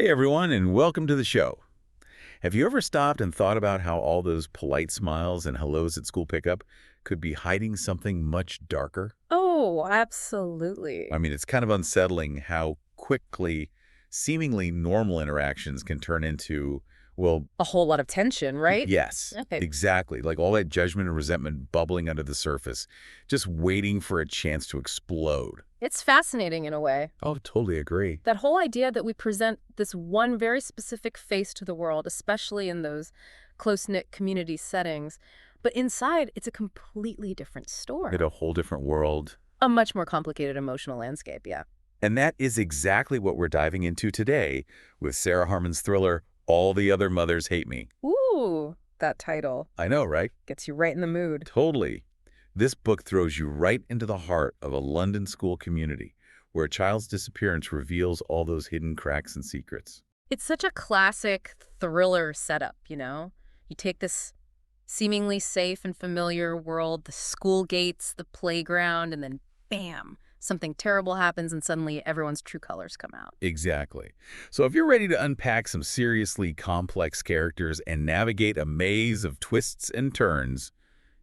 Hey everyone, and welcome to the show. Have you ever stopped and thought about how all those polite smiles and hellos at school pickup could be hiding something much darker? Oh, I absolutely. mean, it's kind of unsettling how quickly seemingly normal interactions can turn into, well, A whole lot of tension, right? yes, Okay. exactly. Like all that judgment and resentment bubbling under the surface, just waiting for a chance to explode. It's fascinating in a way. Oh, totally agree. That whole idea that we present this one very specific face to the world, especially in those close-knit community settings, but inside it's a completely different Hit story. a whole different world. A much more complicated emotional landscape, yeah. And that is exactly what we're diving into today with Sarah Harman's thriller, All the Other Mothers Hate Me. Ooh, that title I know, right? gets you right in the mood. Totally. This book throws you right into the heart of a London school community where a child's disappearance reveals all those hidden cracks and secrets. It's such a classic thriller setup, you know? You take this seemingly safe and familiar world, the school gates, the playground, and then bam, something terrible happens and suddenly everyone's true colors come out. Exactly. So if you're ready to unpack some seriously complex characters and navigate a maze of twists and turns,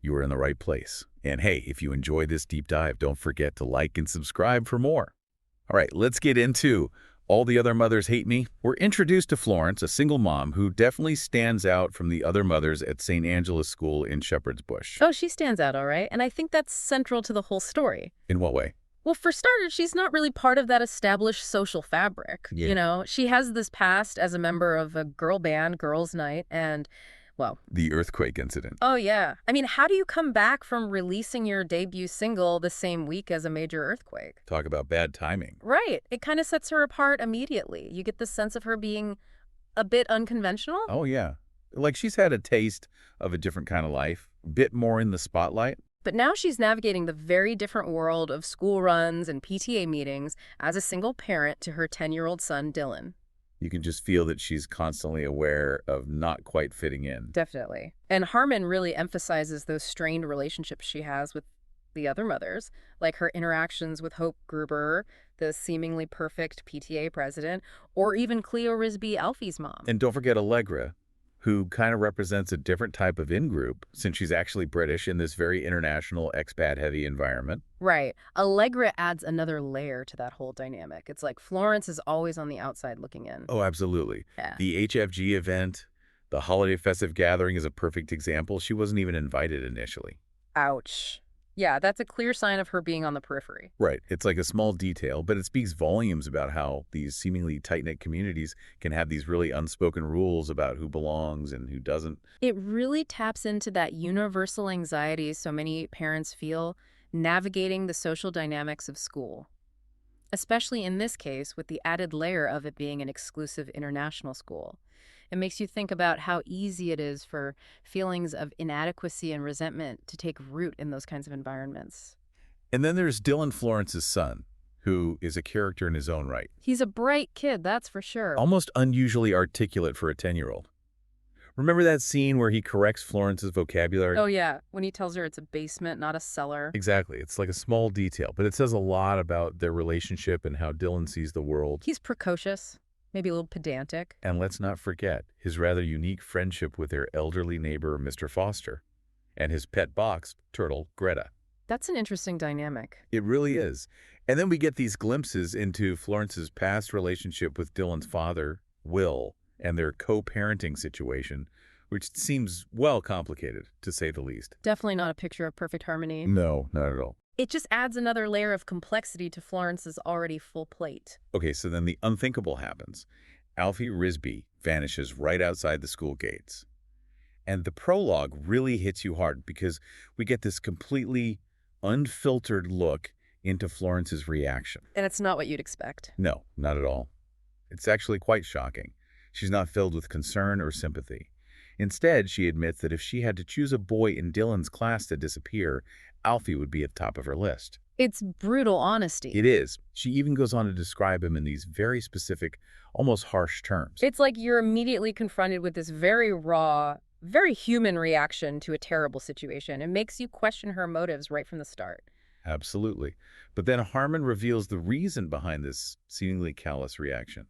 you are in the right place. And hey, if you enjoy this deep dive, don't forget to like and subscribe for more. All right, let's get into All the Other Mothers Hate Me. We're introduced to Florence, a single mom who definitely stands out from the other mothers at St. Angela's School in Shepherd's Bush. Oh, she stands out, all right. And I think that's central to the whole story. In what way? Well, for starters, she's not really part of that established social fabric. Yeah. You know, she has this past as a member of a girl band, Girls' Night, and, well, The earthquake incident. oh, yeah. I mean, how do you come back from releasing your debut single the same week as a major earthquake? Talk about bad timing. Right. It kind of sets her apart immediately. You get the sense of her being a bit unconventional. Oh, yeah. Like she's had a taste of a different kind of life, bit more in the spotlight. But now she's navigating the very different world of school runs and PTA meetings as a single parent to her 10-year-old son, Dylan. You can just feel that she's constantly aware of not quite fitting in. Definitely. And Harman really emphasizes those strained relationships she has with the other mothers, like her interactions with Hope Gruber, the seemingly perfect PTA president, or even Cleo Risby, Alfie's mom. And don't forget Allegra, who kind of represents a different type of in-group since she's actually British in this very international expat-heavy environment. Right. Allegra adds another layer to that whole dynamic. It's like Florence is always on the outside looking in. Oh, absolutely. Yeah. The HFG event, the holiday festive gathering is a perfect example. She wasn't even invited initially. Ouch. Yeah, that's a clear sign of her being on the periphery. Right. It's like a small detail, but it speaks volumes about how these seemingly tight-knit communities can have these really unspoken rules about who belongs and who doesn't. It really taps into that universal anxiety so many parents feel navigating the social dynamics of school, especially in this case with the added layer of it being an exclusive international school. It makes you think about how easy it is for feelings of inadequacy and resentment to take root in those kinds of environments. And then there's Dylan Florence's son, who is a character in his own right. He's a bright kid, that's for sure. Almost unusually articulate for a 10-year-old. Remember that scene where he corrects Florence's vocabulary? Oh, yeah, when he tells her it's a basement, not a cellar. Exactly. It's like a small detail, but it says a lot about their relationship and how Dylan sees the world. He's precocious, maybe a little pedantic. And let's not forget his rather unique friendship with their elderly neighbor, Mr. Foster, and his pet box, turtle, Greta. That's an interesting dynamic. It really is. And then we get these glimpses into Florence's past relationship with Dylan's father, Will, and their co-parenting situation, which seems well complicated, to say the least. Definitely not a picture of perfect harmony. No, not at all. It just adds another layer of complexity to Florence's already full plate. Okay, so then the unthinkable happens. Alfie Risby vanishes right outside the school gates. And the prologue really hits you hard because we get this completely unfiltered look into Florence's reaction. And it's not what you'd expect. No, not at all. It's actually quite shocking. She's not filled with concern or sympathy. Instead, she admits that if she had to choose a boy in Dylan's class to disappear, Alfie would be at the top of her list. It's brutal honesty. It is. She even goes on to describe him in these very specific, almost harsh terms. It's like you're immediately confronted with this very raw, very human reaction to a terrible situation. It makes you question her motives right from the start. Absolutely. But then Harman reveals the reason behind this seemingly callous reaction.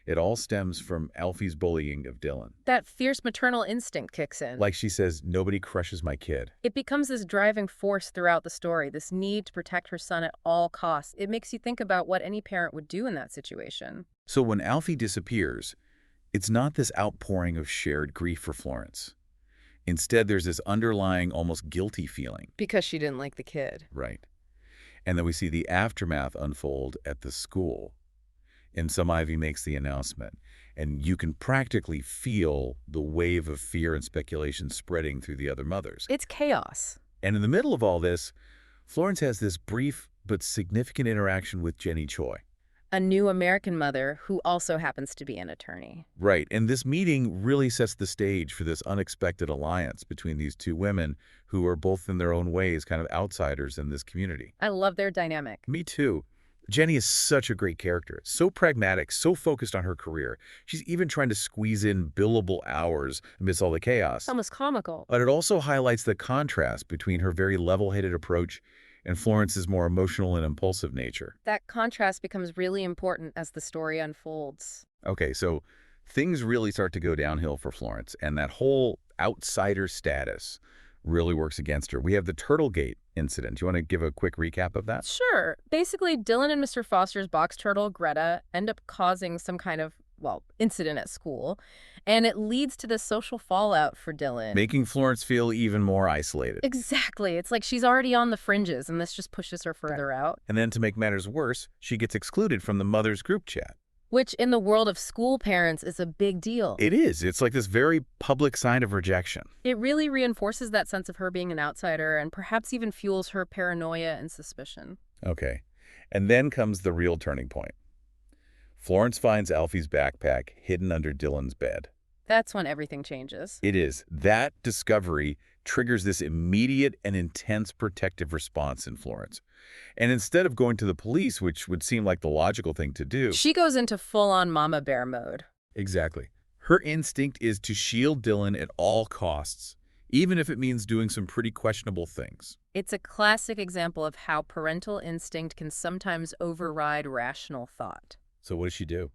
It all stems from Alfie's bullying of Dylan. That fierce maternal instinct kicks in. Like she says, nobody crushes my kid. It becomes this driving force throughout the story, this need to protect her son at all costs. It makes you think about what any parent would do in that situation. So when Alfie disappears, it's not this outpouring of shared grief for Florence. Instead, there's this underlying, almost guilty feeling. Because she didn't like the kid. Right. And then we see the aftermath unfold at the school. And Ivy makes the announcement. And you can practically feel the wave of fear and speculation spreading through the other mothers. It's chaos. And in the middle of all this, Florence has this brief but significant interaction with Jenny Choi. A new American mother who also happens to be an attorney. Right, and this meeting really sets the stage for this unexpected alliance between these two women who are both in their own ways kind of outsiders in this community. I love their dynamic. Me too. Jenny is such a great character, so pragmatic, so focused on her career. She's even trying to squeeze in billable hours amidst all the chaos. Almost comical. But it also highlights the contrast between her very level-headed approach and Florence's more emotional and impulsive nature. That contrast becomes really important as the story unfolds. Okay, so things really start to go downhill for Florence, and that whole outsider status really works against her. We have the Turtlegate incident. Do you want to give a quick recap of that? Sure. Basically, Dylan and Mr. Foster's box turtle, Greta, end up causing some kind of, incident at school, and it leads to this social fallout for Dylan. Making Florence feel even more isolated. Exactly. It's like she's already on the fringes, and this just pushes her further out. And then to make matters worse, she gets excluded from the mother's group chat. Which, in the world of school parents, is a big deal. It is. It's like this very public sign of rejection. It really reinforces that sense of her being an outsider and perhaps even fuels her paranoia and suspicion. Okay. And then comes the real turning point. Florence finds Alfie's backpack hidden under Dylan's bed. That's when everything changes. It is. That discovery triggers this immediate and intense protective response in Florence. And instead of going to the police, which would seem like the logical thing to do, she goes into full-on mama bear mode. Exactly. Her instinct is to shield Dylan at all costs, even if it means doing some pretty questionable things. It's a classic example of how parental instinct can sometimes override rational thought. So what does she do?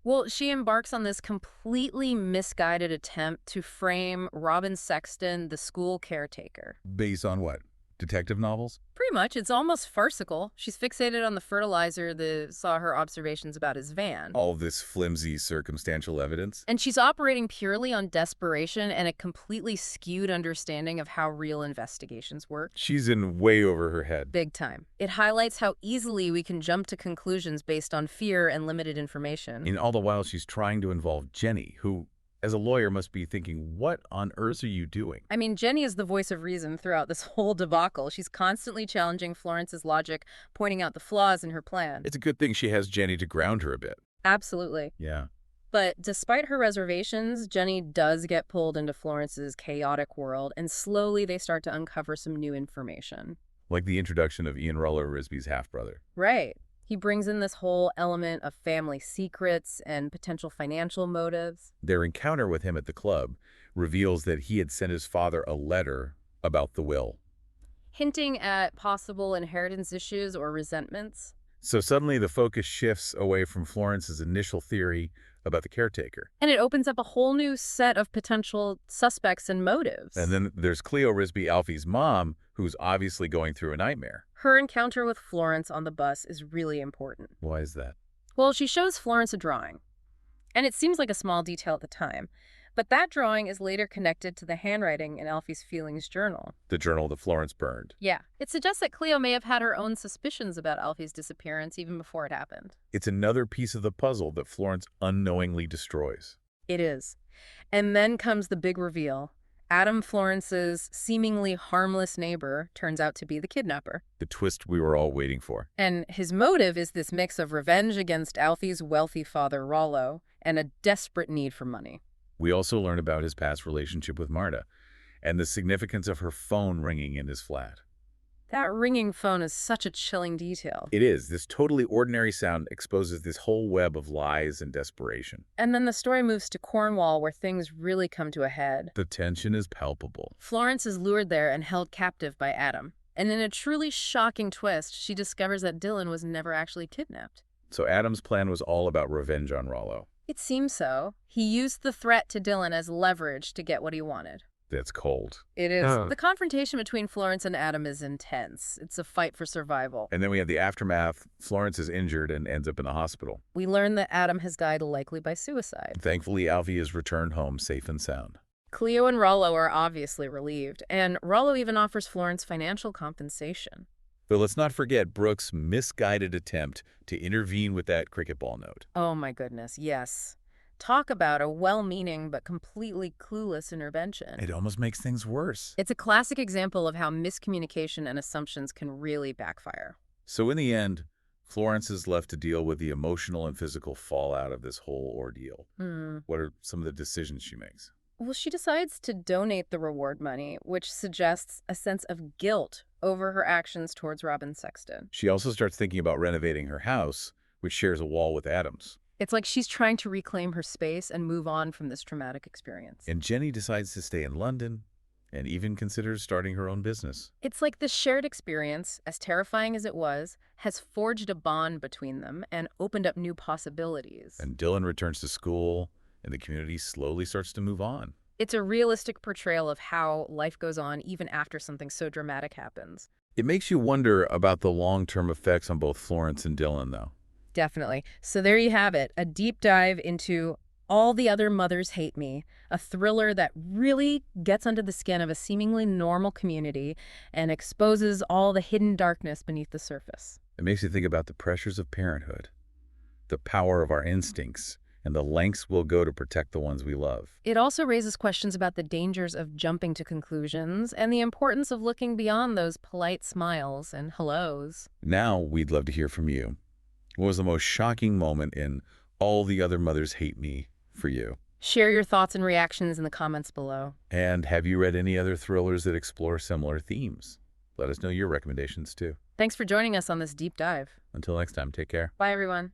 Well, she embarks on this completely misguided attempt to frame Robin Sexton, the school caretaker. Based on what? Detective novels? Pretty much. It's almost farcical. She's fixated on the fertilizer that saw her observations about his van. All this flimsy circumstantial evidence? And she's operating purely on desperation and a completely skewed understanding of how real investigations work. She's in way over her head. Big time. It highlights how easily we can jump to conclusions based on fear and limited information. And all the while she's trying to involve Jenny, who, as a lawyer, must be thinking, what on earth are you doing? I mean, Jenny is the voice of reason throughout this whole debacle. She's constantly challenging Florence's logic, pointing out the flaws in her plan. It's a good thing she has Jenny to ground her a bit. Absolutely. Yeah. But despite her reservations, Jenny does get pulled into Florence's chaotic world, and slowly they start to uncover some new information. Like the introduction of Alfie Risby's half-brother. Right. He brings in this whole element of family secrets and potential financial motives. Their encounter with him at the club reveals that he had sent his father a letter about the will, hinting at possible inheritance issues or resentments. So suddenly the focus shifts away from Florence's initial theory about the caretaker. And it opens up a whole new set of potential suspects and motives. And then there's Cleo Risby, Alfie's mom, who's obviously going through a nightmare. Her encounter with Florence on the bus is really important. Why is that? Well, she shows Florence a drawing. And it seems like a small detail at the time. But that drawing is later connected to the handwriting in Alfie's feelings journal. The journal that Florence burned. Yeah. It suggests that Cleo may have had her own suspicions about Alfie's disappearance even before it happened. It's another piece of the puzzle that Florence unknowingly destroys. It is. And then comes the big reveal. Adam, Florence's seemingly harmless neighbor, turns out to be the kidnapper. The twist we were all waiting for. And his motive is this mix of revenge against Alfie's wealthy father, Rollo, and a desperate need for money. We also learn about his past relationship with Marta and the significance of her phone ringing in his flat. That ringing phone is such a chilling detail. It is. This totally ordinary sound exposes this whole web of lies and desperation. And then the story moves to Cornwall, where things really come to a head. The tension is palpable. Florence is lured there and held captive by Adam. And in a truly shocking twist, she discovers that Dylan was never actually kidnapped. So Adam's plan was all about revenge on Rollo. It seems so. He used the threat to Dylan as leverage to get what he wanted. That's cold. It is. Oh. The confrontation between Florence and Adam is intense. It's a fight for survival. And then we have the aftermath. Florence is injured and ends up in the hospital. We learn that Adam has died likely by suicide. Thankfully, Alfie is returned home safe and sound. Cleo and Rollo are obviously relieved, and Rollo even offers Florence financial compensation. But let's not forget Brooke's misguided attempt to intervene with that cricket ball note. Oh my goodness, yes. Talk about a well-meaning but completely clueless intervention. It almost makes things worse. It's a classic example of how miscommunication and assumptions can really backfire. So in the end, Florence is left to deal with the emotional and physical fallout of this whole ordeal. What are some of the decisions she makes? Well, she decides to donate the reward money, which suggests a sense of guilt over her actions towards Robin Sexton. She also starts thinking about renovating her house, which shares a wall with Adam's. It's like she's trying to reclaim her space and move on from this traumatic experience. And Jenny decides to stay in London and even considers starting her own business. It's like this shared experience, as terrifying as it was, has forged a bond between them and opened up new possibilities. And Dylan returns to school, and the community slowly starts to move on. It's a realistic portrayal of how life goes on even after something so dramatic happens. It makes you wonder about the long-term effects on both Florence and Dylan, though. Definitely. So there you have it, a deep dive into All the Other Mothers Hate Me, a thriller that really gets under the skin of a seemingly normal community and exposes all the hidden darkness beneath the surface. It makes you think about the pressures of parenthood, the power of our instincts, and the lengths we'll go to protect the ones we love. It also raises questions about the dangers of jumping to conclusions and the importance of looking beyond those polite smiles and hellos. Now, we'd love to hear from you. What was the most shocking moment in All the Other Mothers Hate Me for you? Share your thoughts and reactions in the comments below. And have you read any other thrillers that explore similar themes? Let us know your recommendations, too. Thanks for joining us on this deep dive. Until next time, take care. Bye, everyone.